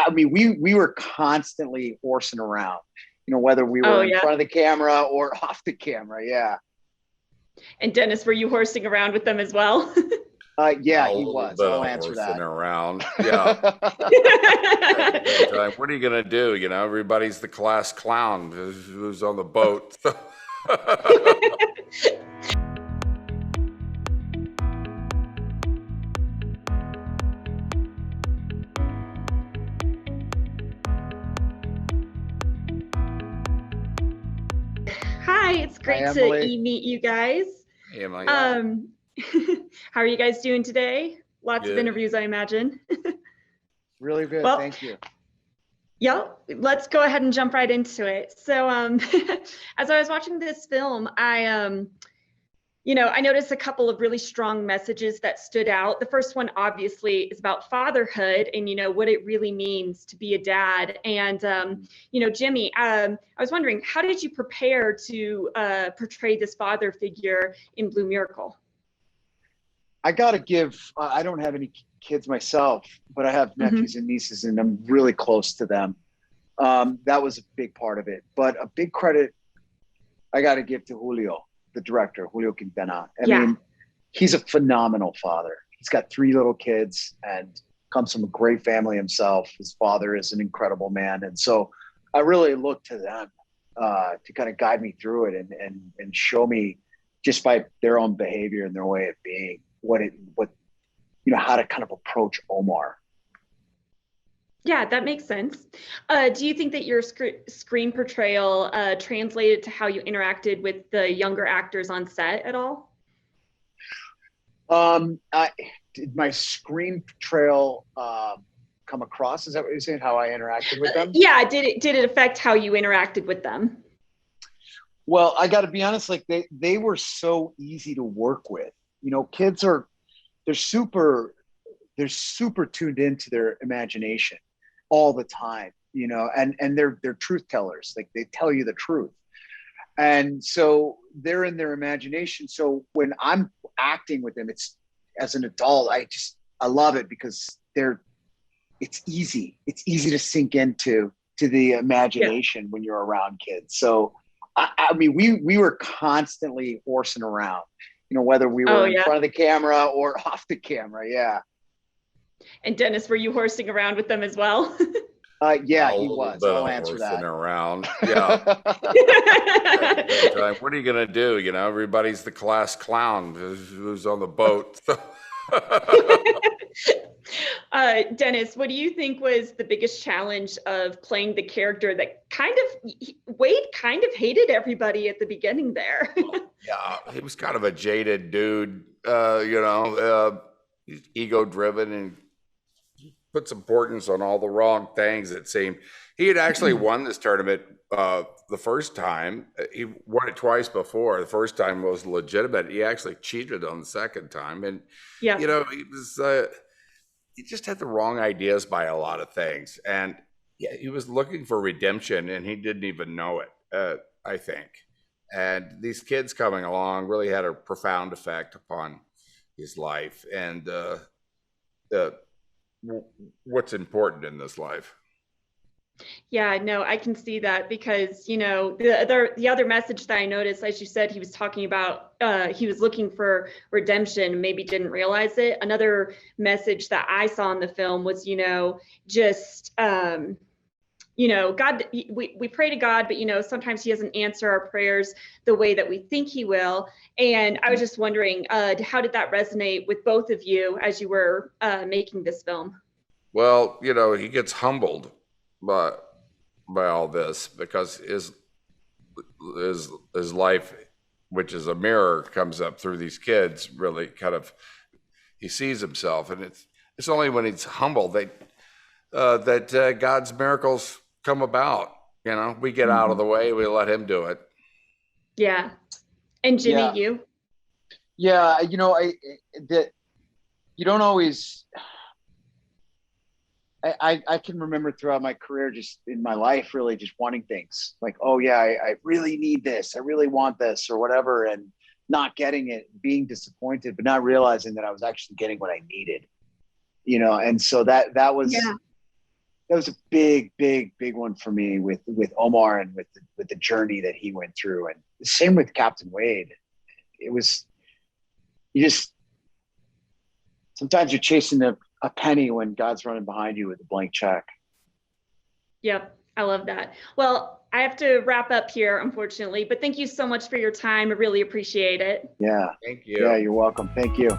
I mean, we were constantly horsing around, whether we Oh were in yeah. front of the camera or off the camera. Yeah. And Dennis, were you horsing around with them as well? Yeah, A he little was. bit I'll of answer horsing that. around. Yeah. At the same time, what are you going to do? Everybody's the class clown who's on the boat. Hi, it's Hi, great to Emily. meet you guys. Hey, I'm like, Yeah, Um, how are you guys doing today? Lots of good. interviews, I imagine. really good. Well, Thank you. yeah, let's go ahead and jump right into it. So, as I was watching this film, I noticed a couple of really strong messages that stood out. The first one, obviously, is about fatherhood and, what it really means to be a dad. And, Jimmy, I was wondering, how did you prepare to portray this father figure in Blue Miracle? I got to give, I don't have any kids myself, but I have Mm-hmm. nephews and nieces, and I'm really close to them. That was a big part of it. But a big credit I got to give to Julio, the director, Julio Quintana. I Yeah. mean, he's a phenomenal father. He's got 3 little kids and comes from a great family himself. His father is an incredible man. And so I really look to them to kind of guide me through it and show me just by their own behavior and their way of being how to kind of approach Omar. Yeah, that makes sense. Do you think that your screen portrayal translated to how you interacted with the younger actors on set at all? Did my screen portrayal come across? Is that what you're saying? How I interacted with them? Yeah, did it affect how you interacted with them? Well, I got to be honest. Like they were so easy to work with. Kids they're super tuned into their imagination all the time. And they're truth tellers. Like they tell you the truth. And so they're in their imagination. So when I'm acting with them, it's as an adult, I love it because it's easy. It's easy to sink into the imagination when you're around kids. So I mean, we were constantly horsing around, whether we were in front of the camera or off the camera. Yeah. And Dennis, were you horsing around with them as well? Yeah, A he little was. bit I'll of answer horsing that. around. Yeah. At the same time, what are you going to do? Everybody's the class clown who's on the boat. Dennis, what do you think was the biggest challenge of playing the character that Wade kind of hated everybody at the beginning there? Yeah, he was kind of a jaded dude, he's ego driven and puts importance on all the wrong things, it seemed. He had actually won this tournament the first time. He won it twice before. The first time was legitimate. He actually cheated on the second time. And, Yeah. he just had the wrong ideas by a lot of things. And yeah, he was looking for redemption and he didn't even know it, I think. And these kids coming along really had a profound effect upon his life and what's important in this life. Yeah, no, I can see that because, the other message that I noticed, as you said, he was talking about, he was looking for redemption, maybe didn't realize it. Another message that I saw in the film was, God, we pray to God, but, sometimes he doesn't answer our prayers the way that we think he will. And I was just wondering, how did that resonate with both of you as you were making this film? Well, he gets humbled by all this because his life, which is a mirror, comes up through these kids. Really, kind of, he sees himself, and it's only when he's humbled that God's miracles come about. We get out of the way, we let him do it. Yeah. And Jimmy, Yeah. you? Yeah, you don't always. I can remember throughout my career, just in my life, really just wanting things like, oh yeah, I really need this, I really want this, or whatever, and not getting it, being disappointed, but not realizing that I was actually getting what I needed. And so that was that was a big one for me with Omar and with the journey that he went through. And the same with Captain Wade. It was, you just, sometimes you're chasing a penny when God's running behind you with a blank check. Yep. I love that. Well, I have to wrap up here, unfortunately, but thank you so much for your time. I really appreciate it. Yeah. Thank you. Yeah, you're welcome. Thank you.